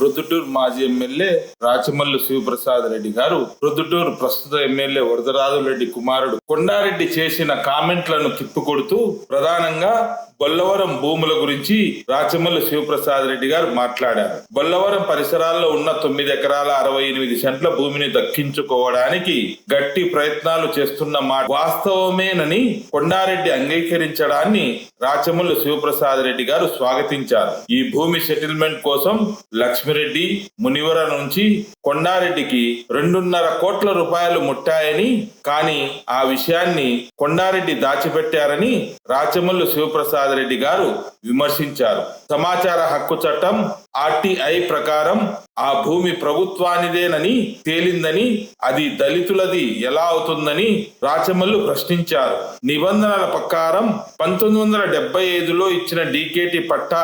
ప్రొద్దుటూరు మాజీ ఎమ్మెల్యే రాచమల్లు శివప్రసాద్ రెడ్డి గారు, ప్రొద్దుటూరు ప్రస్తుత ఎమ్మెల్యే వరదరాజులరెడ్డి కుమారుడు కొండారెడ్డి చేసిన కామెంట్లను తిప్పికొడుతూ ప్రధానంగా బొల్లవరం భూముల గురించి రాచమల్లు శివప్రసాద్ రెడ్డి గారు మాట్లాడారు. బొల్లవరం పరిసరాల్లో ఉన్న 9 ఎకరాల 68 సెంట్ల భూమిని దక్కించుకోవడానికి గట్టి ప్రయత్నాలు చేస్తున్న మాట వాస్తవమేనని కొండారెడ్డి అంగీకరించడాన్ని రాచమల్లు శివప్రసాద్ రెడ్డి గారు స్వాగతించారు. ఈ భూమి సెటిల్మెంట్ కోసం లక్ష్మిరెడ్డి, మునివర నుంచి కొండారెడ్డికి 2.5 కోట్ల రూపాయలు ముట్టాయని, కానీ ఆ విషయాన్ని కొండారెడ్డి దాచిపెట్టారని రాచమల్లు శివప్రసాద్ రెడ్డి గారు విమర్శించారు. సమాచార హక్కు చట్టం RTI ప్రకారం ఆ భూమి ప్రభుత్వానిదేనని తేలిందని, అది దళితులది ఎలా అవుతుందని రాచమల్లు ప్రశ్నించారు. నిబంధనల ప్రకారం 1975లో ఇచ్చిన DKT పట్టా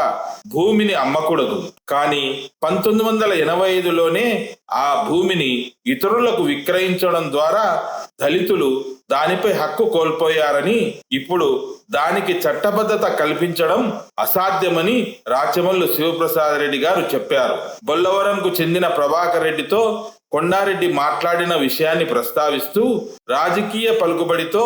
భూమిని అమ్మకూడదు, కానీ 1985లోనే ఆ భూమిని ఇతరులకు విక్రయించడం ద్వారా దళితులు దానిపై హక్కు కోల్పోయారని, ఇప్పుడు దానికి చట్టబద్ధత కల్పించడం అసాధ్యమని రాచమల్లు శివప్రసాద్ రెడ్డి గారు చెప్పారు. బొల్లవరంకు చెందిన ప్రభాకర్ రెడ్డితో కొండారెడ్డి మాట్లాడిన విషయాన్ని ప్రస్తావిస్తూ రాజకీయ పలుకుబడితో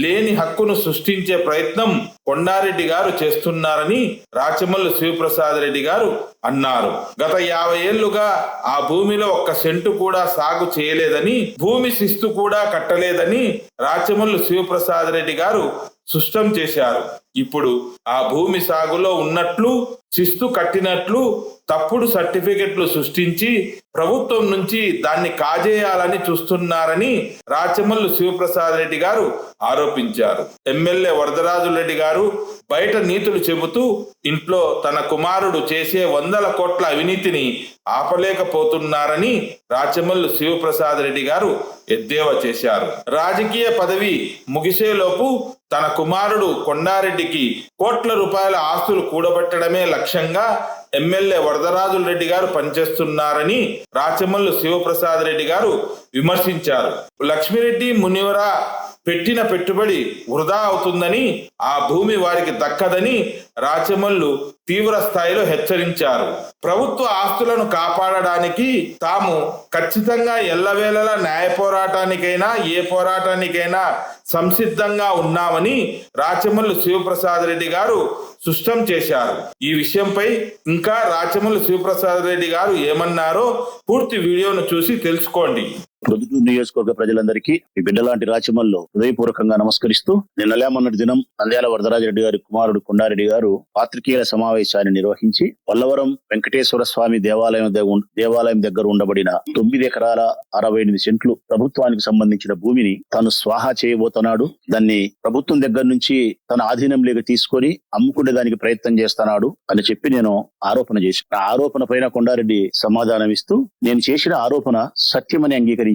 లేని హక్కును సృష్టించే ప్రయత్నం కొండారెడ్డి గారు చేస్తున్నారని రాచమల్లు శివప్రసాద్ రెడ్డి గారు అన్నారు. గత 50 ఏళ్లుగా ఆ భూమిలో 1 సెంటు కూడా సాగు చేయలేదని, భూమి శిస్తు కూడా కట్టలేదని రాచమల్లు శివప్రసాద్ రెడ్డి గారు స్పష్టం చేశారు. ఇప్పుడు ఆ భూమి సాగులో ఉన్నట్లు, శిస్తు కట్టినట్లు తప్పుడు సర్టిఫికెట్లు సృష్టించి ప్రభుత్వం నుంచి దాన్ని కాజేయాలని చూస్తున్నారని రాచమల్లు శివప్రసాద్ రెడ్డి గారు ఆరోపించారు. ఎమ్మెల్యే వరదరాజులరెడ్డి గారు బయట నీతులు చెబుతూ ఇంట్లో తన కుమారుడు చేసే 100 కోట్ల అవినీతిని ఆపలేకపోతున్నారని రాచమల్లు శివప్రసాద్ రెడ్డి గారు ఎద్దేవా చేశారు. రాజకీయ పదవి ముగిసేలోపు తన కుమారుడు కొండారెడ్డికి కోట్ల రూపాయల ఆస్తులు కూడబెట్టడమే లక్ష్యంగా ఎమ్మెల్యే వరదరాజులరెడ్డి గారు పనిచేస్తున్నారని రాచమల్లు శివప్రసాద్ రెడ్డి గారు విమర్శించారు. లక్ష్మిరెడ్డి, మునివర పెట్టిన పెట్టుబడి వృధా అవుతుందని, ఆ భూమి వారికి దక్కదని రాచమల్లు తీవ్ర స్థాయిలో హెచ్చరించారు. ప్రభుత్వ ఆస్తులను కాపాడడానికి తాము ఖచ్చితంగా ఎల్లవేళలా న్యాయ పోరాటానికైనా ఏ పోరాటానికైనా సంసిద్ధంగా ఉన్నామని రాచమల్లు శివప్రసాద్ రెడ్డి గారు స్పష్టం చేశారు. ఈ విషయంపై ఇంకా రాచమల్లు శివప్రసాద్ రెడ్డి గారు ఏమన్నారో పూర్తి వీడియోను చూసి తెలుసుకోండి. ప్రొద్దుటూరు నియోజకవర్గ ప్రజలందరికీ మీ బిడ్డలాంటి రాచమల్లు హృదయపూర్వకంగా నమస్కరిస్తూ, నిన్న మొన్నటి దినం నంద్యాల వరదరాజరెడ్డి గారి కుమారుడు కొండారెడ్డి గారు పాత్రికేయుల సమావేశాన్ని నిర్వహించి వల్లవరం వెంకటేశ్వర స్వామి దేవాలయం దగ్గర ఉండబడిన 9 ఎకరాల 68 సెంట్లు ప్రభుత్వానికి సంబంధించిన భూమిని తాను స్వాహా చేయబోతున్నాడు, దాన్ని ప్రభుత్వం దగ్గర నుంచి తన ఆధీనంలోకి తీసుకొని అమ్ముకునే దానికి ప్రయత్నం చేస్తున్నాడు అని చెప్పి నేను ఆరోపణ చేశాను. ఆ ఆరోపణ పైన కొండారెడ్డి సమాధానం ఇస్తూ, నేను చేసిన ఆరోపణ సత్యమని అంగీకరించాడు.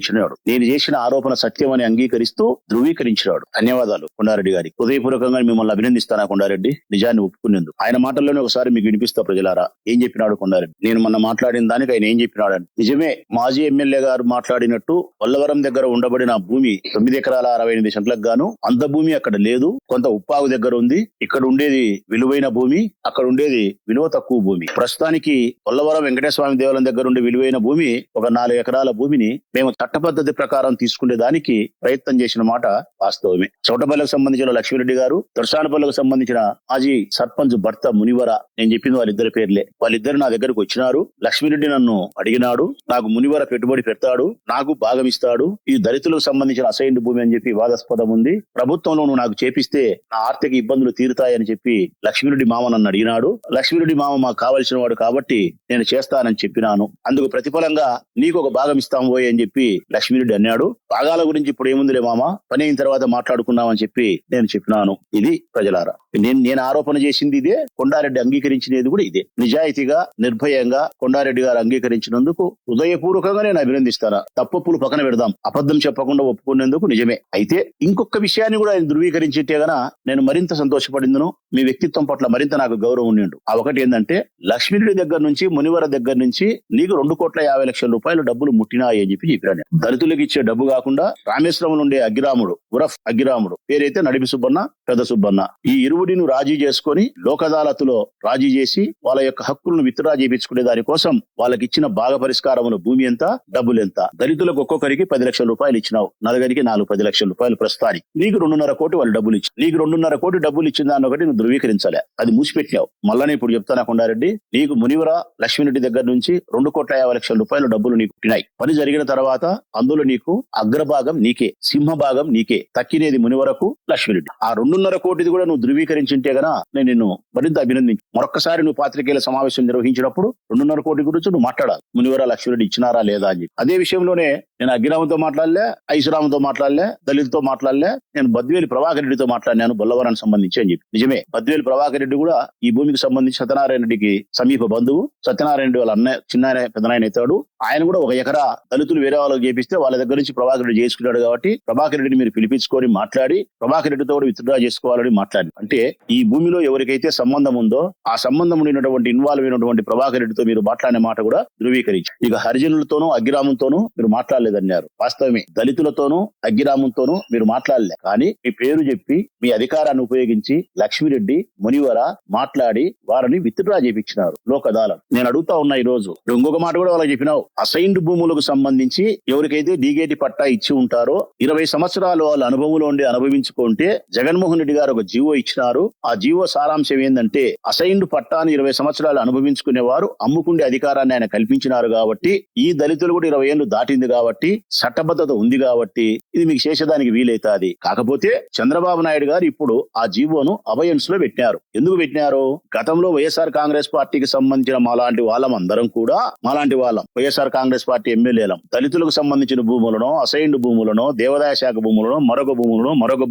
నేను చేసిన ఆరోపణ సత్యమని అంగీకరిస్తూ ధృవీకరించాడు. ధన్యవాదాలు కొండారెడ్డి గారికి. హృదయపూర్వకంగా మిమ్మల్ని అభినందిస్తాను కొండారెడ్డి, నిజాన్ని ఒప్పుకునేందుకు. ఆయన మాటల్లోనే ఒకసారి మీకు వినిపిస్తా ప్రజలారా. ఏం చెప్పినాడు కొండారెడ్డి? నేను మొన్న మాట్లాడిన దానికి ఆయన ఏం చెప్పినాడు? నిజమే, మాజీ ఎమ్మెల్యే గారు మాట్లాడినట్టు వల్లవరం దగ్గర ఉండబడిన భూమి 9 ఎకరాల 68 సెంట్లకు గాను అంత భూమి అక్కడ లేదు, కొంత ఉప్పాగు దగ్గర ఉంది. ఇక్కడ ఉండేది విలువైన భూమి, అక్కడ ఉండేది విలువ తక్కువ భూమి. ప్రస్తుతానికి వల్లవరం వెంకటేశ్వర స్వామి దేవాలయం దగ్గర ఉండే విలువైన భూమి ఒక 4 ఎకరాల భూమిని మేము చట్టపద్ధతి ప్రకారం తీసుకునే దానికి ప్రయత్నం చేసిన మాట వాస్తవమే. చౌటపల్లికి సంబంధించిన లక్ష్మిరెడ్డి గారు, దర్శానపల్లికి సంబంధించిన మాజీ సర్పంచ్ భర్త మునివర, నేను చెప్పింది వాళ్ళిద్దరి పేర్లే. వాళ్ళిద్దరు నా దగ్గరకు వచ్చినారు. లక్ష్మిరెడ్డి నన్ను అడిగినాడు, నాకు మునివర పెట్టుబడి పెడతాడు, నాకు భాగం ఇస్తాడు, ఈ దళితులకు సంబంధించిన అసైన్డ్ భూమి అని చెప్పి వాదాస్పదం ఉంది, ప్రభుత్వంలో నువ్వు నాకు చేపిస్తే నా ఆర్థిక ఇబ్బందులు తీరుతాయని చెప్పి లక్ష్మిరెడ్డి మామ నన్ను అడిగినాడు. లక్ష్మిరెడ్డి మామ మాకు కావలసిన వాడు కాబట్టి నేను చేస్తానని చెప్పినాను. అందుకు ప్రతిఫలంగా నీకు ఒక భాగం ఇస్తాం పోయి అని చెప్పి లక్ష్మిరెడ్డి అన్నాడు. భాగాల గురించి ఇప్పుడు ఏముందిలే మామ, పని అయిన తర్వాత మాట్లాడుకున్నామని చెప్పి నేను చెప్పినాను. ఇది ప్రజలారా, నేను ఆరోపణ చేసింది ఇదే, కొండారెడ్డి అంగీకరించినది కూడా ఇదే. నిజాయితీగా నిర్భయంగా కొండారెడ్డి గారు అంగీకరించినందుకు హృదయపూర్వకంగా నేను అభినందిస్తాను. తప్పులు పక్కన పెడదాం, అబద్ధం చెప్పకుండా ఒప్పుకునేందుకు నిజమే. అయితే ఇంకొక విషయాన్ని కూడా ఆయన ధృవీకరించితే గన నేను మరింత సంతోషపడిందును, మీ వ్యక్తిత్వం పట్ల మరింత నాకు గౌరవం ఉండిండు. ఆ ఒకటి ఏంటంటే, లక్ష్మిరెడ్డి దగ్గర నుంచి మునివర దగ్గర నుంచి నీకు 2,50,00,000 రూపాయలు డబ్బులు ముట్టినాయి అని చెప్పి చెప్పాను. దళితులకు ఇచ్చే డబ్బు కాకుండా రామేశ్వరంలో ఉండే అగ్గిరాముడు ఉరఫ్ అగ్గిరాముడు పేరైతే నడిపి సుబ్బన్న పెద్ద సుబ్బన్న ఈ ఇరువుడిని రాజీ చేసుకొని లోక్ అదాలత్లో రాజీ చేసి వాళ్ళ యొక్క హక్కులను విత్డ్రా చేయించుకునే దానికోసం వాళ్ళకి ఇచ్చిన భాగ పరిష్కారముల భూమి ఎంత, డబ్బులు ఎంత, దళితులకు ఒక్కొక్కరికి 10 లక్షల రూపాయలు ఇచ్చినావు, నలుగురికి 10 లక్షల రూపాయలు ప్రస్తుతానికి. నీకు 2.5 కోటి వాళ్ళు డబ్బులు ఇచ్చి నీకు 2.5 కోటి డబ్బులు ఇచ్చిన దాన్ని ఒకటి నువ్వు ధృవీకరించాలి, అది మూసిపెట్టినావు. మళ్ళీ ఇప్పుడు చెప్తాను కొండారెడ్డి, నీకు మునివర లక్ష్మీరెడ్డి దగ్గర నుంచి 2,50,00,000 రూపాయల డబ్బులు నీకు పుట్టినాయి. పని జరిగిన తర్వాత అందులో నీకు అగ్రభాగం నీకే, సింహభాగం నీకే, తక్కినేది మునివరకు లక్ష్మీరెడ్డి. ఆ 2.5 కోటిది కూడా నువ్వు ధృవీకరించింటే గన నేను నిన్ను మరింత అభినందించు. మరొక్కసారి నువ్వు పాత్రికేయుల సమావేశం నిర్వహించినప్పుడు 2.5 కోటి గురించి నువ్వు మాట్లాడాలి, మునివర లక్ష్మీరెడ్డి ఇచ్చినారా లేదా అని. అదే విషయంలోనే నేను అగ్గిరాముతో మాట్లాడలే, ఐశ్వరాముతో మాట్లాడలే, దళితులతో మాట్లాడలే, నేను బద్వేలి ప్రభాకర్ రెడ్డితో మాట్లాడినాను బొల్లవరానికి సంబంధించి అని చెప్పి. నిజమే, బద్వేలి ప్రభాకర్ రెడ్డి కూడా ఈ భూమికి సంబంధించి సత్యనారాయణ రెడ్డికి సమీప బంధువు. సత్యనారాయణ రెడ్డి వాళ్ళ అన్నయ్య చిన్న పెద్దనాయన అవుతాడు. ఆయన కూడా 1 ఎకరా దళితులు వేరే వాళ్ళకి చేపిస్తే వాళ్ళ దగ్గర నుంచి ప్రభాకర్ రెడ్డి చేసుకున్నాడు. కాబట్టి ప్రభాకర్ రెడ్డిని మీరు పిలిపించుకొని మాట్లాడి ప్రభాకర్ రెడ్డితో కూడా విత్డ్రా చేసుకోవాలని మాట్లాడి, అంటే ఈ భూమిలో ఎవరికైతే సంబంధం ఉందో ఆ సంబంధం ఉన్నటువంటి ఇన్వాల్వ్ అయినటువంటి ప్రభాకర్ రెడ్డితో మీరు మాట్లాడిన మాట కూడా ధృవీకరించి. ఇక హరిజనులతోనూ అగ్గిరామంతోనూ మీరు మాట్లాడలేదన్నారు. వాస్తవమే, దళితులతోనూ అగ్గిరామంతోనూ మీరు మాట్లాడలే. కానీ మీ పేరు చెప్పి మీ అధికారాన్ని ఉపయోగించి లక్ష్మీరెడ్డి మునివర మాట్లాడి వారిని విత్డ్రా చేయించినారు లోక్ అదాలత్. నేను అడుగుతా ఉన్నా ఈ రోజు, ఇంకొక మాట కూడా వాళ్ళకి చెప్పినావు. అసైన్డ్ భూములకు సంబంధించి ఎవరికైతే డీగేటి పట్టా ఇచ్చి ఉంటారో 20 సంవత్సరాలు వాళ్ళ అనుభవంలో ఉండి అనుభవించుకుంటే జగన్మోహన్ రెడ్డి గారు ఒక జీవో ఇచ్చినారు. ఆ జీవో సారాంశం ఏంటంటే అసైన్డ్ పట్టాను 20 సంవత్సరాలు అనుభవించుకునేవారు అమ్ముకుండే అధికారాన్ని ఆయన కల్పించినారు. కాబట్టి ఈ దళితులు కూడా 20 ఏళ్లు దాటింది కాబట్టి చట్టబద్ధత ఉంది కాబట్టి ఇది మీకు చేసేదానికి వీలైతాది. కాకపోతే చంద్రబాబు నాయుడు గారు ఇప్పుడు ఆ జీవోను అబయన్స్ లో పెట్టినారు. ఎందుకు పెట్టినారు? గతంలో వైఎస్ఆర్ కాంగ్రెస్ పార్టీకి సంబంధించిన మాలాంటి వాళ్ళం అందరం కూడా, మాలాంటి వాళ్ళం వైఎస్ఆర్ కాంగ్రెస్ పార్టీ ఎమ్మెల్యేలం దళితులకు సంబంధించిన భూములను, అసైన్డ్ భూములను, దేవాదాయ శాఖ భూములను, మరొక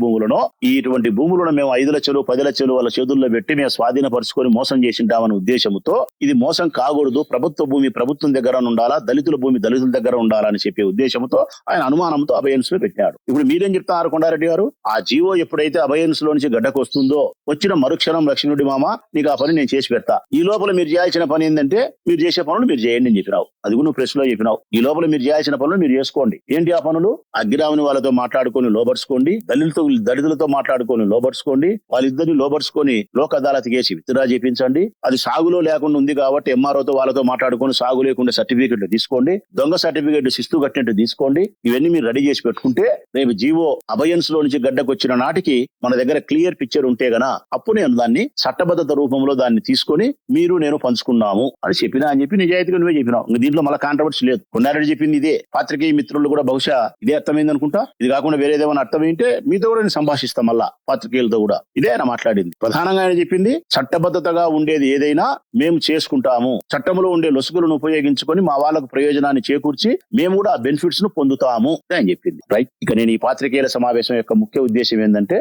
భూములను ఇటువంటి భూములను మేము 5 లక్షలు 10 లక్షలు వాళ్ళ చేతుల్లో పెట్టి మేము స్వాధీనపరుచుకొని మోసం చేసింటామనే ఉద్దేశంతో, ఇది మోసం కాకూడదు, ప్రభుత్వ భూమి ప్రభుత్వం దగ్గర ఉండాలా, దళితుల భూమి దళితుల దగ్గర ఉండాలని చెప్పే ఉద్దేశంతో ఆయన అనుమానంతో అబయన్స్ లో పెట్టాడు. ఇప్పుడు మీరేం చెప్తారు కొండారెడ్డి గారు? ఆ జీవో ఎప్పుడైతే అబయన్స్ లో నుంచి గడ్డకు వస్తుందో వచ్చిన మరుక్షణం లక్ష్మీరెడ్డి మామ నీకు ఆ పని నేను చేసి పెడతా, ఈ లోపల మీరు చేయాల్సిన పని ఏంటంటే మీరు చేసే పనులు మీరు చేయండి అని చెప్పినావు. అది కూడా నువ్వు ప్రెస్ లో చెప్పినావు. ఈ లోపల మీరు చేయాల్సిన పనులు మీరు చేసుకోండి. ఏంటి ఆ పనులు? అగ్గిరాముని వాళ్ళతో మాట్లాడుకొని లోబర్చుకోండి, దళితులతో మాట్లాడుకొని లోబర్చుకోండి, వాళ్ళిద్దరిని లోబర్చుకొని లోక్ అదాలత్ కేసి విత్డ్రా చేయించండి. అది సాగులో లేకుండా ఉంది కాబట్టి ఎంఆర్ఓతో వాళ్ళతో మాట్లాడుకొని సాగు లేకుండా సర్టిఫికెట్లు తీసుకోండి, దొంగ సర్టిఫికెట్ శిస్తు కట్టినట్టు తీసుకోండి. ఇవన్నీ మీరు రెడీ చేసి పెట్టుకుంటే రేపు జీవో అబయన్స్ లో నుంచి గడ్డకు వచ్చిన నాటికి మన దగ్గర క్లియర్ పిక్చర్ ఉంటే గనా అప్పుడు నేను దాన్ని చట్టబద్ధత రూపంలో దాన్ని తీసుకొని మీరు నేను పంచుకున్నాము అని చెప్పినా అని చెప్పి నిజాయితీగా నువ్వే చెప్పినావు. ఇంకా దీంట్లో మళ్ళీ కాంట్రవర్సీ లేదు. కొండారెడ్డి చెప్పింది ఇదే, పాత్రికేయ మిత్రులు కూడా బహుశా ఇదే అర్థమైంది అనుకుంటా. ఇది కాకుండా వేరేదేమన్నా అర్థమైంటే మీతో కూడా నేను సంభాషిస్తాం, మళ్ళా పాత్రికేయులతో కూడా ఇదే ఆయన మాట్లాడింది. ప్రధానంగా ఆయన చెప్పింది చట్టబద్ధతగా ఉండేది ఏదైనా మేము చేసుకుంటాము, చట్టంలో ఉండే లొసుగులను ఉపయోగించుకొని మా వాళ్ళకు ప్రయోజనాన్ని చేకూర్చి మేము కూడా ఆ బెనిఫిట్స్ ను పొందుతాము అని చెప్పింది. రైట్. ఇక నేను ఈ పాత్రికేయుల సమావేశం యొక్క ముఖ్య ఉద్దేశం ఏంటంటే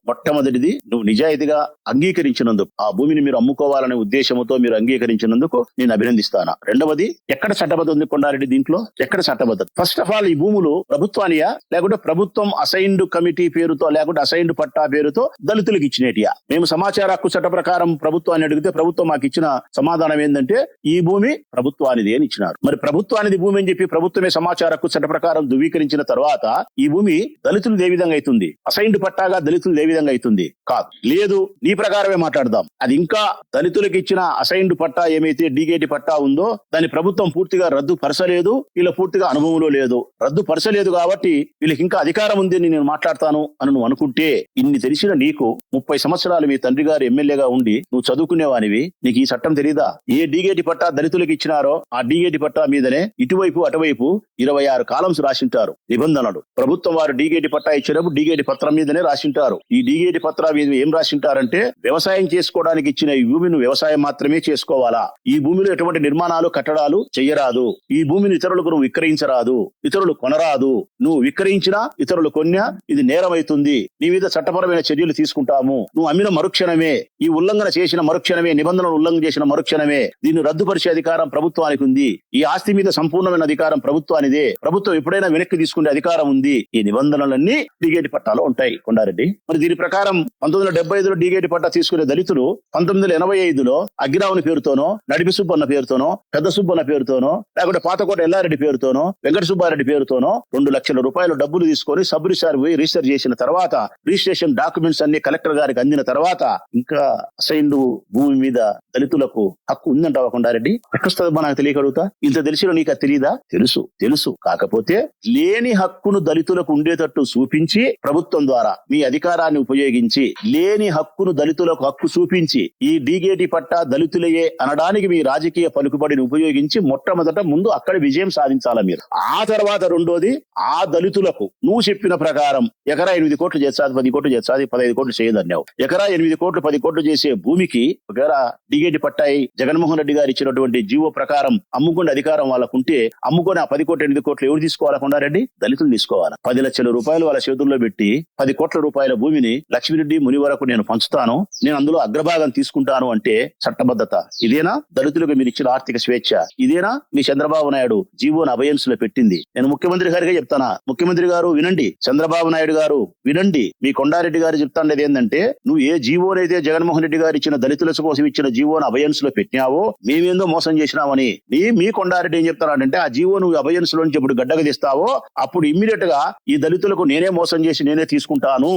మొట్టమొదటిది నువ్వు నిజాయితీగా అంగీకరించినందుకు, ఆ భూమిని మీరు అమ్ముకోవాలనే ఉద్దేశంతో మీరు అంగీకరించినందుకు నేను అభినందిస్తాను. రెండవది, ఎక్కడ చట్టబద్ధత ఉంది కొండారెడ్డి? దీంట్లో ఎక్కడ చట్టబద్ధత? ఫస్ట్ ఆఫ్ ఆల్ ఈ భూములు ప్రభుత్వానియా లేకుంటే ప్రభుత్వం అసైన్డ్ కమిటీ పేరుతో లేకుంటే అసైన్డ్ పట్టా పేరుతో దళితులకు ఇచ్చినటియా? మేము సమాచార హక్కు చట్ట ప్రకారం ప్రభుత్వాన్ని అడిగితే ప్రభుత్వం మాకు ఇచ్చిన సమాధానం ఏంటంటే ఈ భూమి ప్రభుత్వానిది అని ఇచ్చినారు. మరి ప్రభుత్వానిది భూమి అని చెప్పి ప్రభుత్వమే సమాచార హక్కు చట్ట ప్రకారం ధృవీకరించిన తర్వాత ఈ భూమి దళితులు ఏ విధంగా అవుతుంది? అసైన్డ్ పట్టాగా దళితులు ఏ విధంగా అవుతుంది? కాదు. లేదు, నీ ప్రకారమే మాట్లాడదాం. అది ఇంకా దళితులకు ఇచ్చిన అసైన్డ్ పట్టా ఏమైతే డీగేటి పట్టా ఉందో దాన్ని ప్రభుత్వం పూర్తిగా రద్దు పరచలేదు, వీళ్ళ పూర్తిగా అనుభవంలో లేదు. రద్దు పరచలేదు కాబట్టి వీళ్ళకి ఇంకా అధికారం ఉంది అని నేను మాట్లాడతాను అని నువ్వు అనుకుంటే, ఇన్ని తెలిసిన నీకు 30 సంవత్సరాలు మీ తండ్రి గారు ఎమ్మెల్యేగా ఉండి నువ్వు చదువుకునేవానివి, నీకు ఈ చట్టం తెలీదా? ఏ డీగేటి పట్టా దళితులకు ఇచ్చినారో ఆ డీగేటి పట్టా మీదనే ఇటువైపు అటువైపు 26 కాలమ్స్ రాసింటారు నిబంధనలు. ప్రభుత్వం వారు డీగేటి పట్టా ఇచ్చినప్పుడు డీగేటి పత్రం మీదనే రాసింటారు. ఈ డీగేటి పత్రం మీద ఏం రాసింటారంటే వ్యవసాయం చేసుకోవడానికి ఇచ్చిన ఈ భూమిని వ్యవసాయం మాత్రమే చేసుకోవాలా, ఈ భూమిలో ఎటువంటి నిర్మాణాలు కట్టడాలు చెయ్యరాదు, ఈ భూమిని ఇతరులకు నువ్వు విక్రయించరాదు, ఇతరులు కొనరాదు, నువ్వు విక్రయించినా ఇతరులు కొన్నా ఇది నేరమైతుంది, నీ మీద చట్టపరమైన చర్యలు తీసుకుంటాము, నువ్వు అమ్మిన మరుక్షణమే, ఈ ఉల్లంఘన చేసిన మరుక్షణమే, నిబంధనలు ఉల్లంఘన చేసిన మరుక్షణమే దీన్ని రద్దుపరిచే అధికారం ప్రభుత్వానికి ఉంది, ఈ ఆస్తి మీద సంపూర్ణమైన అధికారం ప్రభుత్వానికి అనేదే ప్రభుత్వం ఎప్పుడైనా వెనక్కి తీసుకునే అధికారం ఉంది. ఈ నిబంధనలన్నీ డీగేటి పట్టాలో ఉంటాయి కొండారెడ్డి. మరి దీని ప్రకారం 1975లో డీగేటి పట్టా తీసుకునే దళితులు 1985లో అగ్గిరావుని పేరుతోనో, నడిపి సుబ్బన్న పేరుతోనో, పెద్ద సుబ్బన్న పేరుతోనో, లేకుంటే పాతకోట ఎల్లారెడ్డి పేరుతోనో, వెంకట సుబ్బారెడ్డి పేరుతోనో 2 లక్షల రూపాయలు డబ్బులు తీసుకొని సబ్ రిజిస్ట్రార్ పోయి రిజిస్టర్ చేసిన తర్వాత రిజిస్ట్రేషన్ డాక్యుమెంట్స్ అన్ని కలెక్టర్ గారికి అందిన తర్వాత ఇంకా అసైన్డ్ భూమి మీద దళితులకు హక్కు ఉందంటావా కొండారెడ్డి? ఎక్కడొస్తుందమ్మా నాకు తెలియకడుగుతా. ఇంత తెలిసిన నీకు అది తెలియదా? తెలుసు. కాకపోతే లేని హక్కును దళితులకు ఉండేటట్టు చూపించి ప్రభుత్వం ద్వారా మీ అధికారాన్ని ఉపయోగించి లేని హక్కును దళితులకు హక్కు చూపించి ఈ డీగేటి పట్టా దళితులయే అనడానికి మీ రాజకీయ పలుకుబడిని ఉపయోగించి మొట్టమొదట ముందు అక్కడ విజయం సాధించాలా మీరు. ఆ తర్వాత రెండోది ఆ దళితులకు నువ్వు చెప్పిన ప్రకారం ఎకరా 8 కోట్లు చేస్తాది, 10 కోట్లు చేస్తాది, 15 కోట్లు చేయదన్నావు. ఎకరా 8 కోట్లు 10 కోట్లు చేసే భూమికి ఒకవేళ డీగేటి పట్టాయి జగన్మోహన్ రెడ్డి గారు ఇచ్చినటువంటి జీవో ప్రకారం అమ్ముకునే అధికారం వాళ్ళకుంటే అమ్ముకొని ఆ 10 కోట్లు 8 కోట్లు ఎవరు తీసుకోవాలా కొండారెడ్డి? దళితులు తీసుకోవాలా. 10 లక్షల రూపాయలు వాళ్ళ చేతుల్లో పెట్టి 10 కోట్ల రూపాయల భూమిని లక్ష్మీరెడ్డి ముని వరకు నేను పంచుతాను, నేను అందులో అగ్రభాగం తీసుకుంటాను అంటే చట్టబద్ధత ఇదేనా? దళితులకు మీరు ఇచ్చిన ఆర్థిక స్వేచ్ఛ ఇదేనా? మీ చంద్రబాబు నాయుడు జీవోను అభయన్స్ లో పెట్టింది. నేను ముఖ్యమంత్రి గారిగా చెప్తానా, ముఖ్యమంత్రి గారు వినండి, చంద్రబాబు నాయుడు గారు వినండి, మీ కొండారెడ్డి గారు చెప్తాండేది ఏంటంటే నువ్వు ఏ జీవోనైతే జగన్మోహన్ రెడ్డి గారు ఇచ్చిన దళితుల కోసం ఇచ్చిన జీవోను అభయన్స్ లో పెట్టినావో మేమేందో మోసం చేసినామని మీ కొండారెడ్డి ఏం చెప్తానంటే ఆ జీవో నువ్వు అభయన్స్ లో నుంచి ఇప్పుడు గడ్డకు తీస్తావో అప్పుడు ఇమ్మీడియట్ గా ఈ దళితులకు నేనే మోసం చేసి నేనే తీసుకుంటాను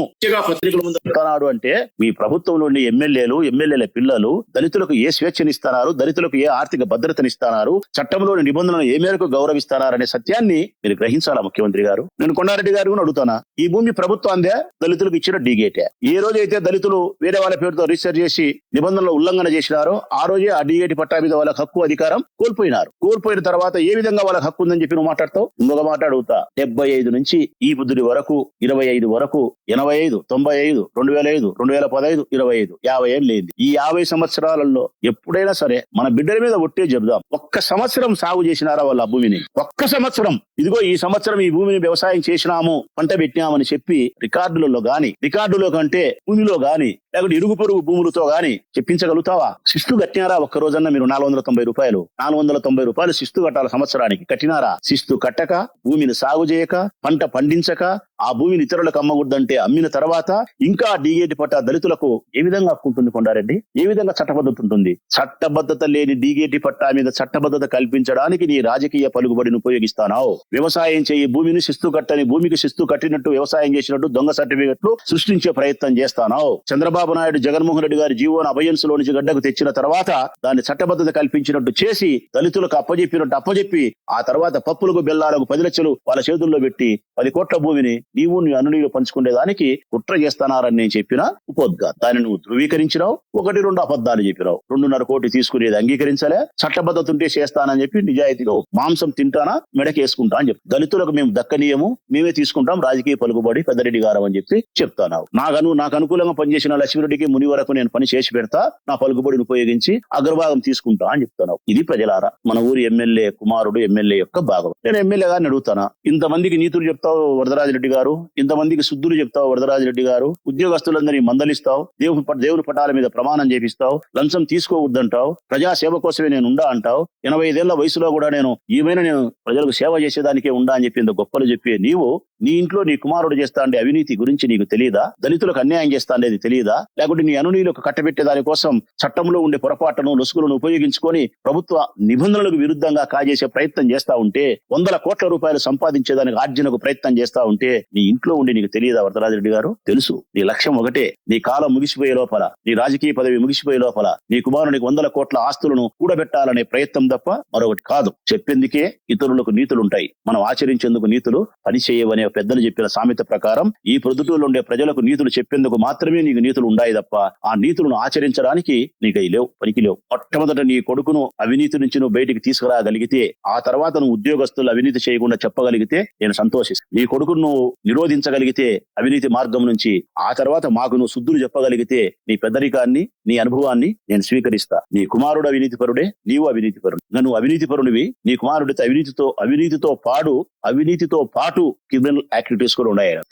పత్రికల ముందు పెడతాడు అంటే మీ ప్రభుత్వంలోని ఎమ్మెల్యేల పిల్లలు దళితులకు ఏ స్వేచ్ఛనిస్తున్నారు, దళితులకు ఏ ఆర్థిక భద్రతనిస్తున్నారు, చట్టంలోని నిబంధనలు ఏ మేరకు గౌరవిస్తున్నారనే సత్యాన్ని మీరు గ్రహించాలా ముఖ్యమంత్రి గారు. నేను కొండారెడ్డి గారు అడుగుతానా, ఈ భూమి ప్రభుత్వాందే దళితులకు ఇచ్చిన డీగేటే. ఏ రోజైతే దళితులు వేరే వాళ్ళ పేరుతో రిజిస్టర్ చేసి నిబంధనలు ఉల్లంఘన చేసినారో ఆ రోజే ఆ డీగేటి పట్టా మీద వాళ్ళకి హక్కు అధికారం కోల్పోయిన తర్వాత ఏ విధంగా వాళ్ళకి హక్కు ఉందని చెప్పి నువ్వు మాట్లాడతావు. ఇంకొక మాట అడుగుతా, 75 నుంచి ఈ బుద్ధుడి వరకు 25 వరకు 85, 95, 2005, 2015, 25 50 ఏళ్ళు లేదు. ఈ 50 సంవత్సరాలలో ఎప్పుడైనా సరే మన బిడ్డల మీద ఒట్టే చెబుదాం, ఒక్క సంవత్సరం సాగు చేసినారా వాళ్ళ భూమిని? ఒక్క సంవత్సరం ఇదిగో ఈ సంవత్సరం ఈ భూమిని వ్యవసాయం చేసినాము, పంట పెట్టినామని చెప్పి రికార్డులో కంటే భూమిలో గాని లేకుంటే ఇరుగు పొరుగు భూములతో గాని చెప్పించగలుగుతావా? శిస్తు కట్టినారా? ఒక్క రోజన్నా మీరు 490 రూపాయలు శిస్తు కట్టాలి సంవత్సరానికి. కట్టినారా? శిస్తు కట్టక భూమిని సాగు చేయక పంట పండించక ఆ భూమిని ఇతరులకు అమ్మకూడదంటే అమ్మిన తర్వాత ఇంకా డీగేటి పట్టా దళితులకు ఏ విధంగా హక్కుంటుంది కొండారెడ్డి? ఏ విధంగా చట్టబద్ధత ఉంటుంది? చట్టబద్ధత లేని డీగేటి పట్టా మీద చట్టబద్ధత కల్పించడానికి నీ రాజకీయ పలుకుబడిని ఉపయోగిస్తానావు. వ్యవసాయం చేయి భూమిని శిస్తు కట్టని భూమికి శిస్తు కట్టినట్టు వ్యవసాయం చేసినట్టు దొంగ సర్టిఫికెట్లు సృష్టించే ప్రయత్నం చేస్తానావు. చంద్రబాబు నాయుడు జగన్మోహన్ రెడ్డి గారి జీవోను అభయన్స్ లో నుంచి గడ్డకు తెచ్చిన తర్వాత దాన్ని చట్టబద్ధత కల్పించినట్టు చేసి దళితులకు అప్పజెప్పి ఆ తర్వాత పప్పులకు బెల్లాలకు 10 లక్షలు వాళ్ళ చేతుల్లో పెట్టి 10 కోట్ల భూమిని నీవు నీ అనునీయులు పంచుకునేదానికి కుట్ర చేస్తున్నారని నేను చెప్పిన ఉపోద్గా దాన్ని నువ్వు ధృవీకరించినావు. 1-2 అబద్ధాలు చెప్పినావు. 2.5 కోట్లు తీసుకునేది అంగీకరించలే. చట్టబద్ధత ఉంటే చేస్తానని చెప్పి నిజాయితీగా మాంసం తింటానా మెడకేసుకుంటా అని చెప్పి దళితులకు మేము దక్కనీయము, మేమే తీసుకుంటాం రాజకీయ పలుకుబడి పెద్దరెడ్డి గారు అని చెప్పి చెప్తానావు. నాకు అనుకూలంగా పనిచేసిన లక్ష్మీరెడ్డికి ముని వరకు నేను పని చేసి పెడతా, నా పలుకుబడిని ఉపయోగించి అగ్రభాగం తీసుకుంటా అని చెప్తున్నావు. ఇది ప్రజలారా మన ఊరి ఎమ్మెల్యే కుమారుడు, ఎమ్మెల్యే యొక్క భాగం. నేను ఎమ్మెల్యే గారిని అడుగుతానా, ఇంతమందికి నీతులు చెప్తావు వరదరాజిరెడ్డి గారు, ఇంతమందికి శుద్ధులు చెప్తావు వరదరాజిరెడ్డి గారు, ఉద్యోగస్తులందరినీ మందలిస్తావు, దేవుని పటాల మీద ప్రమాణం చేపిస్తావు, లంచం తీసుకోవద్దంటావు, ప్రజాసేవ కోసమే నేను ఉండా అంటావు, 85 ఏళ్ల వయసులో కూడా నేను ప్రజలకు సేవ చేసేదానికే ఉండా అని చెప్పి ఇంత గొప్పలు చెప్పే నీవు నీ ఇంట్లో నీ కుమారుడు చేస్తా అంటే అవినీతి గురించి నీకు తెలియదా? దళితులకు అన్యాయం చేస్తా అనేది తెలియదా? లేకుంటే నీ అనునీయులకు కట్టబెట్టే దానికోసం చట్టంలో ఉండే పొరపాటును లొసుగులను ఉపయోగించుకొని ప్రభుత్వ నిబంధనలకు విరుద్ధంగా కాజేసే ప్రయత్నం చేస్తా ఉంటే 100 కోట్ల రూపాయలు సంపాదించేదానికి ఆర్జనకు ప్రయత్నం చేస్తా ఉంటే నీ ఇంట్లో ఉండి నీకు తెలియదా వరదరాజిరెడ్డి గారు? తెలుసు. నీ లక్ష్యం ఒకటే, నీ కాలం ముగిసిపోయే లోపల, నీ రాజకీయ పదవి ముగిసిపోయే లోపల నీ కుమారునికి 100 కోట్ల ఆస్తులను కూడబెట్టాలనే ప్రయత్నం తప్ప మరొకటి కాదు. చెప్పేందుకే ఇతరులకు నీతులుంటాయి, మనం ఆచరించేందుకు నీతులు పనిచేయవనే పెద్దలు చెప్పిన సామెత ప్రకారం ఈ ప్రొద్దుటూరులో ఉండే ప్రజలకు నీతులు చెప్పేందుకు మాత్రమే నీకు నీతులు ఉండాయి తప్ప ఆ నీతులను ఆచరించడానికి నీకు పనికి లేవు. మొట్టమొదట నీ కొడుకును అవినీతి నుంచి నువ్వు బయటికి తీసుకురాగలిగితే ఆ తర్వాత నువ్వు ఉద్యోగస్తులు అవినీతి చేయకుండా చెప్పగలిగితే నేను సంతోషిస్తాను. నీ కొడుకును నువ్వు నిరోధించగలిగితే అవినీతి మార్గం నుంచి ఆ తర్వాత మాకు నువ్వు శుద్ధులు చెప్పగలిగితే నీ పెద్దరికాన్ని, నీ అనుభవాన్ని నేను స్వీకరిస్తా. నీ కుమారుడు అవినీతి పరుడే, నీవు అవినీతి పరుడు. నువ్వు అవినీతి పరుడివి, నీ కుమారుడితో అవినీతితో పాటు క్రిమినల్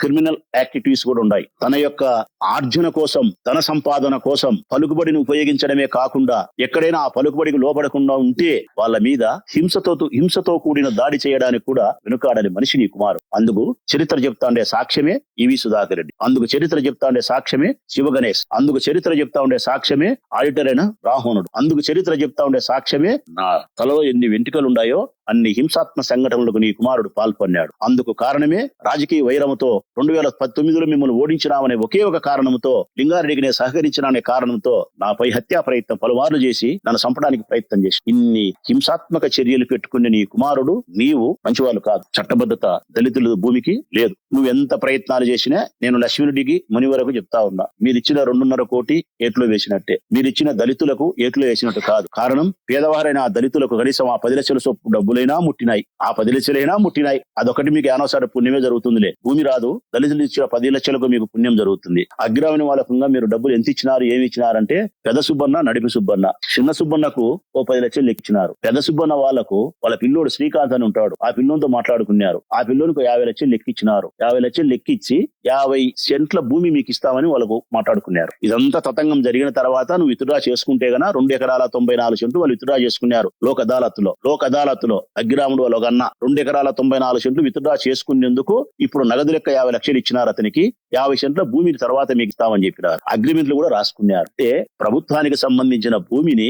క్రిమినల్ యాక్టివిటీస్ కూడా ఉన్నాయి. తన యొక్క ఆర్జన కోసం, తన సంపాదన కోసం పలుకుబడిని ఉపయోగించడమే కాకుండా ఎక్కడైనా ఆ పలుకుబడికి లోబడకుండా ఉంటే వాళ్ళ మీద హింసతో కూడిన దాడి చేయడానికి కూడా వెనుకాడని మనిషి నీ కుమారుడు. అందుకు చరిత్ర చెప్తా ఉండే సాక్ష్యమే ఈవి సుధాకర్ రెడ్డి, అందుకు చరిత్ర చెప్తా ఉండే సాక్ష్యమే శివ గణేష్, అందుకు చరిత్ర చెప్తా ఉండే సాక్ష్యమే ఆడిటర్ అయిన రాహోనుడు, అందుకు చరిత్ర చెప్తా ఉండే సాక్ష్యమే నా తలలో ఎన్ని వెంట్రుకలు ఉన్నాయో అన్ని హింసాత్మక సంఘటనలకు నీ కుమారుడు పాల్పన్నాడు. అందుకు కారణమే రాజకీయ వైరముతో 2019లో మిమ్మల్ని ఓడించినామనే ఒకే ఒక కారణంతో, లింగారెడ్డికి నేను సహకరించిననే కారణంతో నాపై హత్యా ప్రయత్నం పలుమార్లు చేసి నన్ను చంపడానికి ప్రయత్నం చేసి ఇన్ని హింసాత్మక చర్యలు పెట్టుకునే నీ కుమారుడు నీవు మంచివాళ్ళు కాదు. చట్టబద్ధత దళితుల భూమికి లేదు. నువ్వు ఎంత ప్రయత్నాలు చేసినా నేను లక్ష్మీరెడ్డికి ముని వరకు చెప్తా ఉన్నా, మీరిచ్చిన 2.5 కోటి ఏట్లో వేసినట్టే, మీరిచ్చిన దళితులకు ఏట్లో వేసినట్టు కాదు. కారణం పేదవారైన ఆ దళితులకు కనీసం ఆ 10 లక్షల సొప్పు డబ్బులైనా ముట్టినాయి, ఆ 10 లక్షలైనా ముట్టినాయి. అదొకటి మీకు ఏనోసారి పుణ్యమే జరుగుతుందిలే. భూమి రాదు, దళితులు ఇచ్చిన 10 లక్షలకు మీకు పుణ్యం జరుగుతుంది. అగ్రమైన వాళ్ళకుండా మీరు డబ్బులు ఎంత ఇచ్చినారు, ఏమి ఇచ్చినారంటే పెద్ద సుబ్బన్న, నడిపి సుబ్బన్న, చిన్న సుబ్బన్నకు ఓ 10 లక్షలు లెక్కించినారు. పెద్ద సుబ్బన్న వాళ్ళకు వాళ్ళ పిల్లోడు శ్రీకాంత్ అని ఉంటాడు, ఆ పిల్లోనితో మాట్లాడుకున్నారు. ఆ పిల్లోనికి 50 లక్షలు లెక్కించినారు. 50 లక్షలు లెక్కించి 50 సెంట్ల భూమి మీకు ఇస్తామని వాళ్ళకు మాట్లాడుకున్నారు. ఇదంతా తతంగం జరిగిన తర్వాత నువ్వు విత్డ్రా చేసుకుంటే గన 2 ఎకరాల 94 సెంట్లు వాళ్ళు విత్డ్రా చేసుకున్నారు లోక్ అదాలత్లో అగ్గిరాముడు వాళ్ళు ఒక అన్న 2 ఎకరాల 94 సెంట్లు విత్డ్రా చేసుకునేందుకు ఇప్పుడు నగదు లెక్క 50 లక్షలు ఇచ్చినారు. అతనికి 50 సెంట్ల భూమిని తర్వాత మీకు ఇస్తామని చెప్పినారు. అగ్రిమెంట్లు కూడా రాసుకున్నారు. అంటే ప్రభుత్వానికి సంబంధించిన భూమిని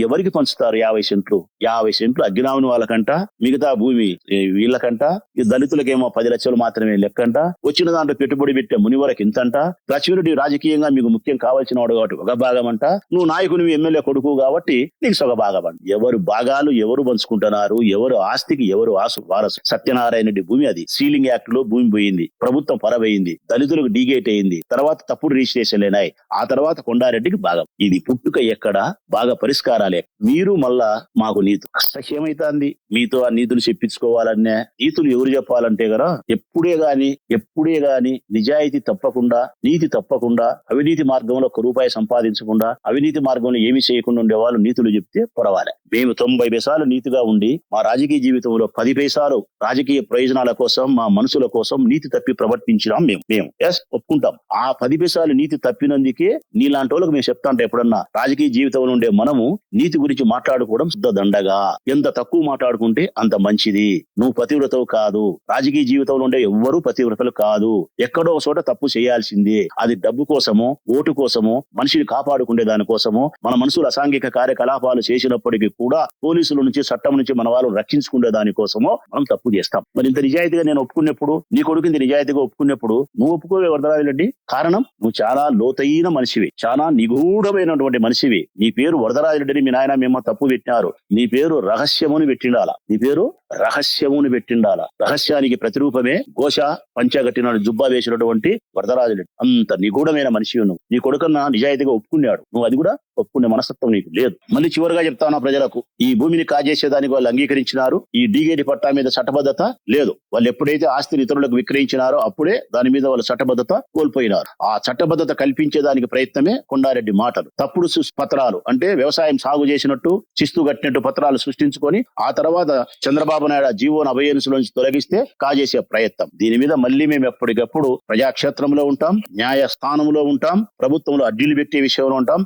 ఎవరికి పంచుతారు? 50 సెంట్లు అగ్గిరాముని వాళ్ళకంట, మిగతా భూమి వీళ్ళకంట, ఈ దళితులకేమో 10 లక్షలు మాత్రమే లెక్కంట, వచ్చిన దాంట్లో పెట్టుబడి పెట్టే మునివరకు ఇంతంట. లక్ష్మీరెడ్డి రాజకీయంగా మీకు ముఖ్యం కావాల్సిన వాడు కాబట్టి ఒక భాగం అంట, నువ్వు నాయకునివి ఎమ్మెల్యే కొడుకు కాబట్టి నీకు సొగ భాగం అంట. ఎవరు భాగాలు ఎవరు పంచుకుంటున్నారు, ఎవరు ఆస్తికి ఎవరు వారసు. సత్యనారాయణ రెడ్డి భూమి అది సీలింగ్ యాక్ట్ లో భూమి పోయింది, ప్రభుత్వం పరవయింది, దళితులకు డీగేట్ అయింది, తర్వాత తప్పుడు రిజిస్ట్రేషన్ లేనాయి, ఆ తర్వాత కొండారెడ్డికి భాగం. ఇది పుట్టుక ఎక్కడ, బాగా పరిష్కారాలే. మీరు మళ్ళా మాకు నీతు ఏమైతుంది, మీతో ఆ నీతులు చెప్పించుకోవాలనే నీతులు ఎవరు చెప్పాలంటే కదా, ఎప్పుడే గాని నిజాయితీ తప్పకుండా, నీతి తప్పకుండా, అవినీతి మార్గంలో 1 రూపాయి సంపాదించకుండా, అవినీతి మార్గంలో ఏమి చేయకుండా ఉండే వాళ్ళు నీతులు చెప్తే పొరవాలి. మేము 90 పైసలు నీతిగా ఉండి మా రాజకీయ జీవితంలో 10 పైసలు రాజకీయ ప్రయోజనాల కోసం, మా మనసుల కోసం నీతి తప్పి ప్రవర్తించినాం. మేము ఒప్పుకుంటాం. ఆ 10 పైసలు నీతి తప్పినందుకే నీలాంటి వాళ్ళకి మేము చెప్తా అంటే, ఎప్పుడన్నా రాజకీయ జీవితంలో ఉండే మనము నీతి గురించి మాట్లాడుకోవడం శుద్ధ దండగా. ఎంత తక్కువ మాట్లాడుకుంటే అంత మంచిది. నువ్వు పతివ్రతవు కాదు, రాజకీయ జీవితంలో ఉండే ఎవ్వరూ పతివ్రతలు కాదు. ఎక్కడో ఒక చోట తప్పు చేయాల్సిందే. అది డబ్బు కోసమో, ఓటు కోసమో, మనిషిని కాపాడుకునే దానికోసమో, మన మనసులు అసాంఘిక కార్యకలాపాలు చేసినప్పటికీ కూడా పోలీసుల నుంచి, చట్టం నుంచి మన వాళ్ళు రక్షించుకునే దానికోసమో మనం తప్పు చేస్తాం. మరి ఇంత నిజాయితీగా నేను ఒప్పుకున్నప్పుడు, నీ కొడుకు ఇంత నిజాయితీగా ఒప్పుకున్నప్పుడు నువ్వు ఒప్పుకోవే వరదరాజరెడ్డి? కారణం నువ్వు చాలా లోతైన మనిషివి, చాలా నిగూఢమైనటువంటి మనిషివి. నీ పేరు వరదరాజరెడ్డిని మీ నాయన మేము తప్పు పెట్టినారు. నీ పేరు రహస్యముని పెట్టిండాల. రహస్యానికి ప్రతిరూపమే ఘోష పంచగట్టిన జుబ్బా వేసినటువంటి వరదరాజరెడ్డి. అంత నిగూఢమైన మనిషి నువ్వు. నీ కొడుకన్నా నిజాయితీగా ఒప్పుకున్నాడు, నువ్వు అది కూడా ఒప్పుకునే మనస్తత్వం నీకు లేదు. మళ్ళీ చివరిగా చెప్తాను ప్రజలకు, ఈ భూమిని కాజేసేదానికి వాళ్ళు అంగీకరించినారు. ఈ డీగేటి పట్టా మీద చట్టబద్ధత లేదు. వాళ్ళు ఎప్పుడైతే ఆస్తిని ఇతరులకు విక్రయించినారో అప్పుడే దాని మీద వాళ్ళు చట్టబద్ధత కోల్పోయినారు. ఆ చట్టబద్ధత కల్పించేదానికి ప్రయత్నమే కొండారెడ్డి మాటలు. తప్పుడు పత్రాలు అంటే వ్యవసాయం సాగు చేసినట్టు, శిస్తు కట్టినట్టు పత్రాలు సృష్టించుకొని ఆ తర్వాత చంద్రబాబు నాయుడు జీవోను అభయన్సులోంచి తొలగిస్తే కాజేసే ప్రయత్నం. దీని మీద మళ్ళీ మేము ఎప్పటికప్పుడు ప్రజాక్షేత్రంలో ఉంటాం, న్యాయస్థానంలో ఉంటాం, ప్రభుత్వంలో అడ్డీలు పెట్టే విషయంలో ఉంటాం.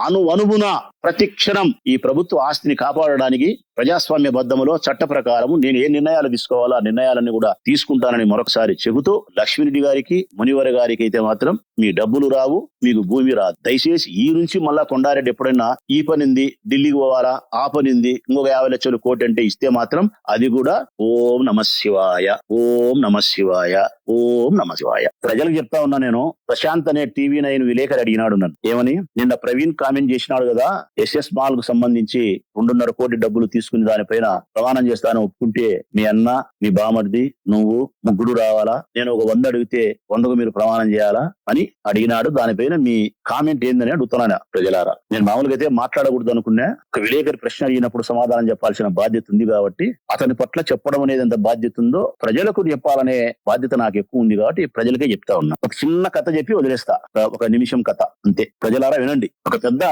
అణువణువున ప్రతి క్షణం ఈ ప్రభుత్వ ఆస్తిని కాపాడడానికి ప్రజాస్వామ్యబద్ధములో చట్ట ప్రకారము నేను ఏ నిర్ణయాలు తీసుకోవాలో ఆ నిర్ణయాలను కూడా తీసుకుంటానని మరొకసారి చెబుతూ, లక్ష్మీరెడ్డి గారికి, మునివర గారికి అయితే మాత్రం మీ డబ్బులు రావు, మీకు భూమి రాదు. దయచేసి ఈ నుంచి మళ్ళా కొండారెడ్డి ఎప్పుడైనా ఈ పనింది ఢిల్లీకి పోవాలా, ఆ పనింది ఇంకొక 50 లక్షలు కోటి అంటే ఇస్తే మాత్రం అది కూడా ఓం నమ శివాయ, ఓం నమ శివాయ, ఓం నమ శివాయ. ప్రజలకు చెప్తా ఉన్నా నేను. ప్రశాంత్ అనే TV9 విలేకరు అడిగినాడు నన్ను ఏమని, నిన్న ప్రవీణ్ కామెంట్ చేసినాడు కదా, SS మాల్ కు సంబంధించి 2.5 కోటి డబ్బులు తీసుకుని దానిపైన ప్రమాణం చేస్తాను, ఒప్పుకుంటే మీ అన్న, మీ బామర్ది, నువ్వు ముగ్గురు రావాలా, నేను ఒక 100 అడిగితే 100కు మీరు ప్రమాణం చేయాలా అని అడిగినాడు. దానిపైన మీ కామెంట్ ఏందని అడుగుతున్నాను ప్రజలారా. నేను మామూలుగా అయితే మాట్లాడకూడదు అనుకున్నా. ఒక విలేకరి ప్రశ్న అడిగినప్పుడు సమాధానం చెప్పాల్సిన బాధ్యత ఉంది కాబట్టి, అతని పట్ల చెప్పడం అనేది ఎంత బాధ్యత ఉందో ప్రజలకు చెప్పాలనే బాధ్యత నాకు ఎక్కువ ఉంది కాబట్టి ప్రజలకే చెప్తా ఉన్నా. ఒక చిన్న కథ చెప్పి వదిలేస్తా, 1 నిమిషం కథ అంతే. ప్రజలారా వినండి. ఒక పెద్ద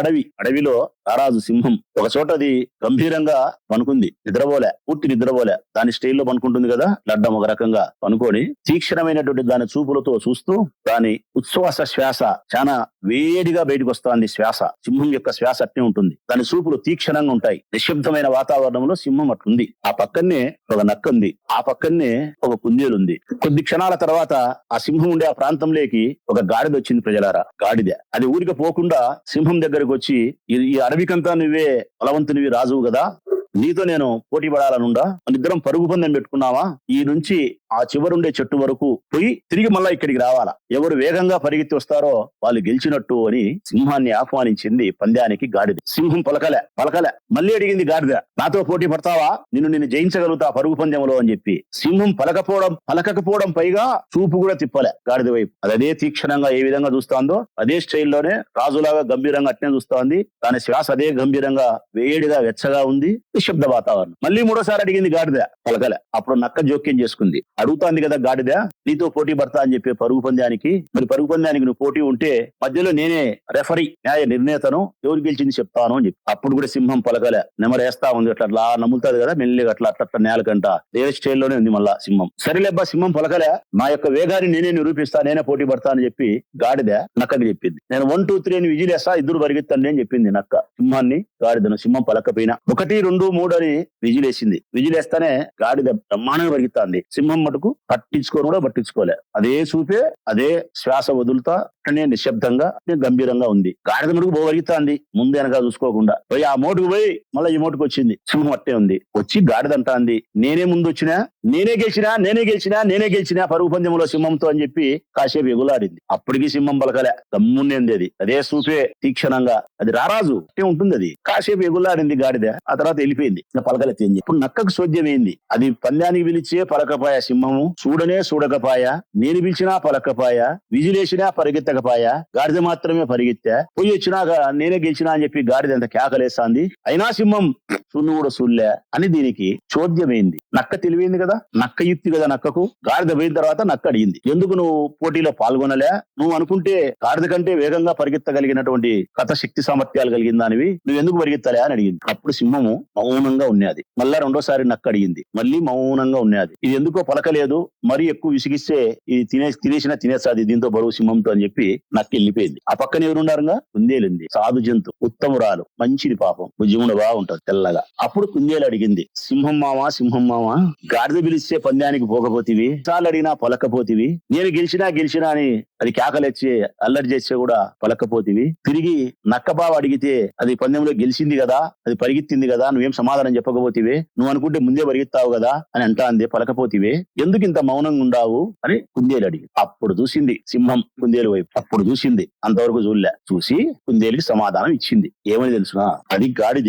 అడవిలో రారాజు సింహం ఒక చోట అది గంభీరంగా పనుకుంది, నిద్రపోలే, పూర్తి నిద్రపోలే. దాని స్టైల్లో పనుకుంటుంది కదా, లడ్డం ఒక రకంగా పనుకొని తీక్షణమైనటువంటి దాని చూపులతో చూస్తూ దాని ఉచ్ఛ్వాస శ్వాస చాలా వేడిగా బయటకు వస్తుంది. శ్వాస, సింహం యొక్క శ్వాస అట్నే ఉంటుంది. దాని చూపులు తీక్షణంగా ఉంటాయి. నిశ్శబ్దమైన వాతావరణంలో సింహం అట్లుంది. ఆ పక్కనే ఒక నక్క ఉంది, ఆ పక్కనే ఒక కుందేలు ఉంది. కొద్ది క్షణాల తర్వాత ఆ సింహం ఉండే ఆ ప్రాంతంలోకి ఒక గాడిద వచ్చింది. ప్రజలారా, గాడిద అది ఊరికి పోకుండా సింహం దగ్గరకు వచ్చి, ఈ అడవికంతా నువ్వే బలవంతునివి, రాజువు కదా, నీతో నేను పోటీ పడాలనుండా, మనిద్దరం పరుగు పందెం పెట్టుకున్నావా, ఈ నుంచి ఆ చివరుండే చెట్టు వరకు పోయి తిరిగి మళ్ళా ఇక్కడికి రావాలా, ఎవరు వేగంగా పరిగెత్తి వస్తారో వాళ్ళు గెలిచినట్టు అని సింహాన్ని ఆహ్వానించింది పందానికి గాడిద. సింహం పలకలే. మళ్ళీ అడిగింది గాడిద, నాతో పోటీ పడతావా, నిన్ను జయించగలుగుతా పరుగు పందెంలో అని చెప్పి. సింహం పలకపోవడం పైగా చూపు కూడా తిప్పలే గాడిద వైపు. అదే తీక్షణంగా ఏ విధంగా చూస్తాందో అదే స్టైల్లోనే రాజులాగా గంభీరంగా అట్నే చూస్తోంది. దాని శ్వాస అదే గంభీరంగా వేడిగా వెచ్చగా ఉంది. నిశ్శబ్ద వాతావరణం. మళ్ళీ మూడోసారి అడిగింది గాడిద, పలకలే. అప్పుడు నక్క జోక్యం చేసుకుంది. అడుగుతాంది కదా గాడిద, నీతో పోటీ పడతా అని చెప్పి పరుగు పందానికి. మరి పరుగు పందానికి నువ్వు పోటీ ఉంటే మధ్యలో నేనే రెఫరీ, న్యాయ నిర్ణేతను, ఎవరు గెలిచింది చెప్తాను అని చెప్పి. అప్పుడు కూడా సింహం పలకలే, నెమరేస్తా ఉంది. అట్లా నమ్ముతాది కదా మెల్లిగా, అట్లా నేలకంట ఏ స్టైల్లోనే ఉంది మళ్ళా సింహం. సరేలేబ్బా, సింహం పలకలే, నా యొక్క వేగాన్ని నేనే నిరూపిస్తా, నేనే పోటీ పడతా అని చెప్పి గాడిద నక్కకి చెప్పింది. నేను 1, 2, 3 అని విజిలేస్తా, ఇద్దరు పరిగెత్తండి అని చెప్పింది నక్క సింహాన్ని. గాడిదను సింహం పలకపోయినా 1, 2, 3 అని విజిలేసింది. విజిలేస్తానే గాడిద బ్రహ్మాండంగా పరిగెత్తాంది. సింహం మటుకు పట్టించుకోలే. అదే చూపే, అదే శ్వాస వదులుతా అనే నిశ్శబ్దంగా గంభీరంగా ఉంది. గాడిద మటుకు పరిగెత్తాంది, ముందు వెనక చూసుకోకుండా. పోయి ఆ మోటుకు పోయి మళ్ళీ ఈ మోటుకు వచ్చింది. సింహం అట్టే ఉంది. వచ్చి గాడిద అంటాంది, నేనే ముందు వచ్చినా, నేనే గెలిచినా పరుగు పందెంలో సింహంతో అని చెప్పి కాసేపు ఎగులాడింది. అప్పటికి సింహం పలకలే, గమ్ముండేది. అదే చూపే తీక్షణంగా, అది రారాజు అట్టే ఉంటుంది. అది కాసేపు ఎగులాడింది గాడిద, ఆ తర్వాత వెళ్ళిపోయింది. పలకలెత్తి. ఇప్పుడు నక్కకు సోద్యమైంది. అది పందానికి పిలిచే పలకపాయ సింహము, చూడకపాయ, నేను పిలిచినా పలకపాయ, విజిలేసినా పరిగెత్తకపాయ, గాడిద మాత్రమే పరిగెత్తా. పోయి వచ్చినాక నేనే గెలిచినా అని చెప్పి గాడిద ఎంత కేకలేస్తాంది. అయినా సింహం సున్ను కూడా సుల్లే అని దీనికి చోద్యమైంది. నక్క తెలివైంది కదా, నక్క యుక్తి కదా నక్కకు. గాడిద పోయిన తర్వాత నక్క అడిగింది, ఎందుకు నువ్వు పోటీలో పాల్గొనలే, నువ్వు అనుకుంటే గాడిద కంటే వేగంగా పరిగెత్తగలిగినటువంటి కథ శక్తి సామర్థ్యాలు కలిగిన దానివి, నువ్వు ఎందుకు పరిగెత్తలే అని అడిగింది. అప్పుడు సింహము మౌనంగా ఉన్నది. మళ్ళా రెండోసారి నక్క అడిగింది, మళ్ళీ మౌనంగా ఉన్నది. ఇది ఎందుకో పలకలేదు, మరీ ఎక్కువ విసిగిస్తే ఇది తినేసాది దీంతో బరువు సింహంతో అని చెప్పి నక్క వెళ్ళిపోయింది. ఆ పక్కన ఎవరున్నారుగా, కుందేలుంది. సాధు జంతు, ఉత్తమురాలు, మంచిది, పాపం భుజమున బాగుంటది తెల్లగా. అప్పుడు కుందేలు అడిగింది, సింహం మామ, గాడిద పిలిస్తే పందానికి పోకపోతివి, చాలు అడిగినా పలకపోతివి, నేను గెలిచినా అని అది కేకలెచ్చి అల్లరి చేస్తే కూడా పలకపోతివి, తిరిగి నక్క బావ అడిగితే అది పందెంలో గెలిచింది కదా, అది పరిగెత్తింది కదా, నువ్వేం సమాధానం చెప్పకపోతివే, నువ్వు అనుకుంటే ముందే పరిగెత్తావు కదా అని అంటాంది, పలకపోతివే, ఎందుకు ఇంత మౌనంగా ఉండావు అని కుందేలు అడిగి. అప్పుడు చూసింది సింహం కుందేలు వైపు. అప్పుడు చూసింది, అంతవరకు చూసి కుందేలుకి సమాధానం ఇచ్చింది. ఏమని తెలుసునా, అది గాడిద,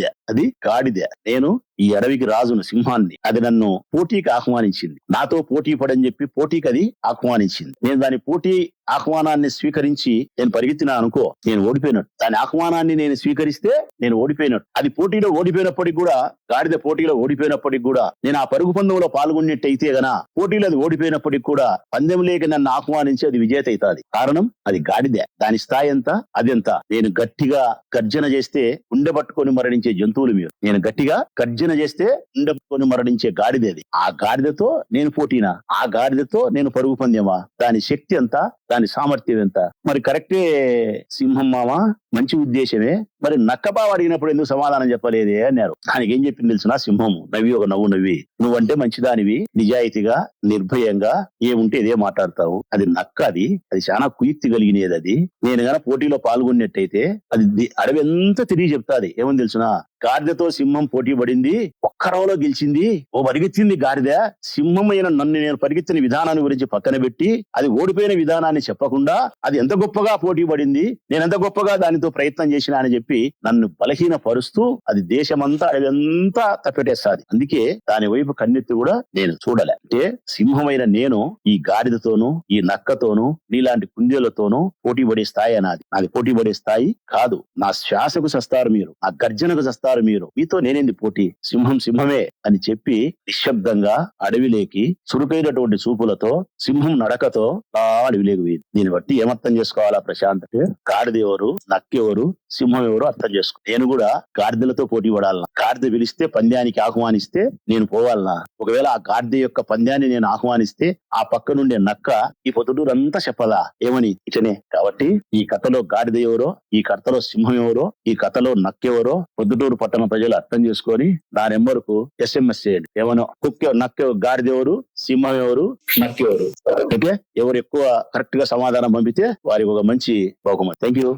నేను ఈ అడవికి రాజును, సింహాన్ని. అది నన్ను పోటీకి ఆహ్వానించింది. నాతో పోటీ పడని చెప్పి పోటీకి అది ఆహ్వానించింది. నేను దాని పోటీ ఆహ్వానాన్ని స్వీకరించి నేను పరిగెత్తినా అనుకో, నేను ఓడిపోయినట్టు. దాని ఆహ్వానాన్ని నేను స్వీకరిస్తే నేను ఓడిపోయినట్టు. అది పోటీలో ఓడిపోయినప్పటికి కూడా, గాడిద పోటీలో ఓడిపోయినప్పటికి కూడా, నేను ఆ పరుగు పందెంలో పాల్గొన్నట్టయితే గనా, పోటీలో అది ఓడిపోయినప్పటికి కూడా పందెం లేక నన్ను ఆహ్వానించి అది విజేత అవుతాది. కారణం అది గాడిద. దాని స్థాయి ఎంత, అదెంత. నేను గట్టిగా గర్జన చేస్తే ఉండబట్టుకొని మరణించే జంతువులు మీరు. నేను గట్టిగా గర్జన చేస్తే ఉండబట్టుకొని మరణించే గాడిద అది. ఆ గాడిదతో నేను పోటీనా, ఆ గాడిదతో నేను పరుగు పందెమా, దాని శక్తి ఎంత, దాని సామర్థ్యం ఎంత. మరి కరెక్టే సింహం మామ, మంచి ఉద్దేశమే, మరి నక్కబావ అడిగినప్పుడు ఎందుకు సమాధానం చెప్పలేదే అన్నారు. దానికి ఏం చెప్పింది తెలుసునా, సింహము నవ్వి ఒక నవ్వు నవ్వి, నువ్వంటే మంచిదానివి, నిజాయితీగా నిర్భయంగా ఏముంటే ఇదే మాట్లాడతావు. అది నక్క, అది చాలా కుయుక్తి కలిగినది. అది నేను గన పోటీలో పాల్గొన్నట్టయితే అది అడవి ఎంత తిరిగి చెప్తాది. ఏమని తెలుసునా, గాడిదతో సింహం పోటీ పడింది, ఒక్క రవలో గెలిచింది, పరిగెత్తింది గాడిద. సింహం అయిన నన్ను నేను పరిగెత్తిన విధానాన్ని గురించి పక్కన పెట్టి అది ఓడిపోయిన విధానాన్ని చెప్పకుండా అది ఎంత గొప్పగా పోటీ పడింది, నేను ఎంత గొప్పగా దానితో ప్రయత్నం చేసినా అని చెప్పి నన్ను బలహీన పరుస్తూ అది దేశమంతా అడవంతా తప్పెట్టేస్తాది. అందుకే దాని వైపు కన్నెత్తి కూడా నేను చూడలే. అంటే సింహమైన నేను ఈ గాడిదతోనూ ఈ నక్కతోనూ నీలాంటి కుందేలతోనూ పోటీ పడే స్థాయి నాది పోటీ పడే స్థాయి కాదు. నా శ్వాసకు సస్తారు మీరు, నా గర్జనకు సస్తారు ఎవరవుతారు మీరు, మీతో నేనేంది పోటీ, సింహం సింహమే అని చెప్పి నిశ్శబ్దంగా అడవిలోకి చురుకైనటువంటి చూపులతో సింహం నడకతో ఆ అడవిలోకి పోయింది. దీన్ని బట్టి ఏమర్థం చేసుకోవాలా ప్రశాంత్ అంటే, గాడిదెవరు, నక్కెవరు, సింహం ఎవరు అర్థం చేసుకో. నేను కూడా గాడిదలతో పోటీ పడాలన్నా, గాడిద పిలిస్తే పంద్యానికి ఆహ్వానిస్తే నేను పోవాలన్నా, ఒకవేళ ఆ గాడిద యొక్క పంద్యాన్ని నేను ఆహ్వానిస్తే ఆ పక్క నుండే నక్క ఈ పొద్దుటూరు అంతా చెప్పదా ఏమని ఇటనే. కాబట్టి ఈ కథలో గాడిద ఎవరో, ఈ కథలో సింహం ఎవరో, ఈ కథలో నక్కెవరో పొద్దుటూరు పట్టణ ప్రజలు అర్థం చేసుకొని నా నెంబర్కు SMS చేయండి. ఏమనో నక్క గాడిదెవరు, సింహం ఎవరు, నక్కెవరు, ఓకే, ఎవరు ఎక్కువ కరెక్ట్ గా సమాధానం పంపితే వారికి ఒక మంచి బహుమతి. Thank you.